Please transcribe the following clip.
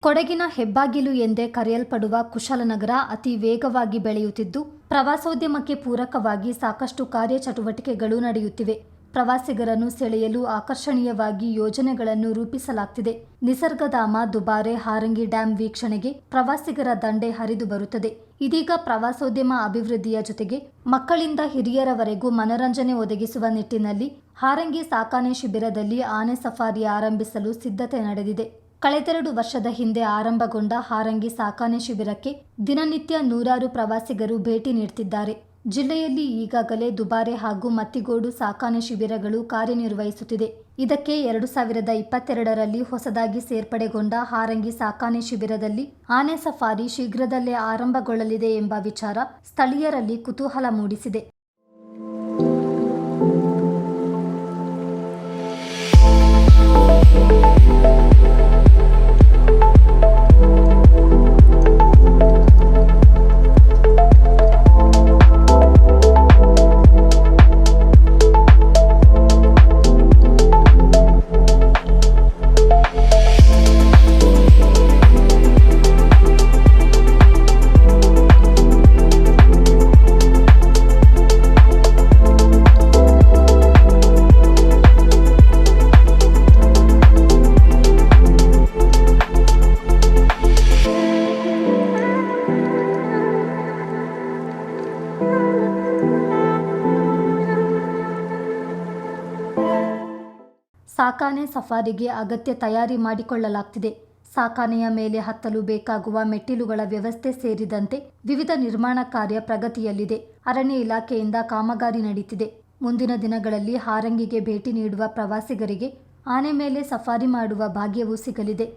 ಕೊಡಗಿನ ಹೆಬ್ಬಾಗಿಲು ಎಂದೇ ಕರೆಯಲ್ಪಡುವ ಕುಶಾಲನಗರ ಅತಿ ವೇಗವಾಗಿ ಬೆಳೆಯುತ್ತಿದ್ದು, ಪ್ರವಾಸೋದ್ಯಮಕ್ಕೆ ಪೂರಕವಾಗಿ ಸಾಕಷ್ಟು ಕಾರ್ಯಚಟುವಟಿಕೆಗಳು ನಡೆಯುತ್ತಿವೆ. ಪ್ರವಾಸಿಗರನ್ನು ಸೆಳೆಯಲು ಆಕರ್ಷಣೀಯವಾಗಿ ಯೋಜನೆಗಳನ್ನು ರೂಪಿಸಲಾಗುತ್ತಿದೆ. ನಿಸರ್ಗಧಾಮ ದುಬಾರೆ ಹಾರಂಗಿ ಡ್ಯಾಂ ವೀಕ್ಷಣೆಗೆ ಪ್ರವಾಸಿಗರ ದಂಡೆ ಹರಿದು ಬರುತ್ತದೆ. ಇದೀಗ ಪ್ರವಾಸೋದ್ಯಮ ಅಭಿವೃದ್ಧಿಯ ಜೊತೆಗೆ ಮಕ್ಕಳಿಂದ ಹಿರಿಯರವರೆಗೂ ಮನರಂಜನೆ ಒದಗಿಸುವ ನಿಟ್ಟಿನಲ್ಲಿ ಹಾರಂಗಿ ಸಾಕಾಣೆ ಶಿಬಿರದಲ್ಲಿ ಆನೆ ಸಫಾರಿ ಆರಂಭಿಸಲು ಸಿದ್ಧತೆ ನಡೆದಿದೆ. ಕಳೆದೆರಡು ವರ್ಷದ ಹಿಂದೆ ಆರಂಭಗೊಂಡ ಹಾರಂಗಿ ಸಾಕಾಣೆ ಶಿಬಿರಕ್ಕೆ ದಿನನಿತ್ಯ ನೂರಾರು ಪ್ರವಾಸಿಗರು ಭೇಟಿ ನೀಡುತ್ತಿದ್ದಾರೆ. ಜಿಲ್ಲೆಯಲ್ಲಿ ಈಗಾಗಲೇ ದುಬಾರೆ ಹಾಗೂ ಮತ್ತಿಗೋಡು ಸಾಕಾಣೆ ಶಿಬಿರಗಳು ಕಾರ್ಯನಿರ್ವಹಿಸುತ್ತಿದೆ. ಇದಕ್ಕೆ 2022ರಲ್ಲಿ ಹೊಸದಾಗಿ ಸೇರ್ಪಡೆಗೊಂಡ ಹಾರಂಗಿ ಸಾಕಾಣೆ ಶಿಬಿರದಲ್ಲಿ ಆನೆ ಸಫಾರಿ ಶೀಘ್ರದಲ್ಲೇ ಆರಂಭಗೊಳ್ಳಲಿದೆ ಎಂಬ ವಿಚಾರ ಸ್ಥಳೀಯರಲ್ಲಿ ಕುತೂಹಲ ಮೂಡಿಸಿದೆ. ಸಾಕಾಣೆ ಸಫಾರಿಗೆ ಅಗತ್ಯ ತಯಾರಿ ಮಾಡಿಕೊಳ್ಳಲಾಗುತ್ತಿದೆ. ಸಾಕಾಣೆಯ ಮೇಲೆ ಹತ್ತಲು ಬೇಕಾಗುವ ಮೆಟ್ಟಿಲುಗಳ ವ್ಯವಸ್ಥೆ ಸೇರಿದಂತೆ ವಿವಿಧ ನಿರ್ಮಾಣ ಕಾರ್ಯ ಪ್ರಗತಿಯಲ್ಲಿದೆ. ಅರಣ್ಯ ಇಲಾಖೆಯಿಂದ ಕಾಮಗಾರಿ ನಡೆಯುತ್ತಿದೆ. ಮುಂದಿನ ದಿನಗಳಲ್ಲಿ ಹಾರಂಗಿಗೆ ಭೇಟಿ ನೀಡುವ ಪ್ರವಾಸಿಗರಿಗೆ ಆನೆ ಮೇಲೆ ಸಫಾರಿ ಮಾಡುವ ಭಾಗ್ಯವೂ ಸಿಗಲಿದೆ.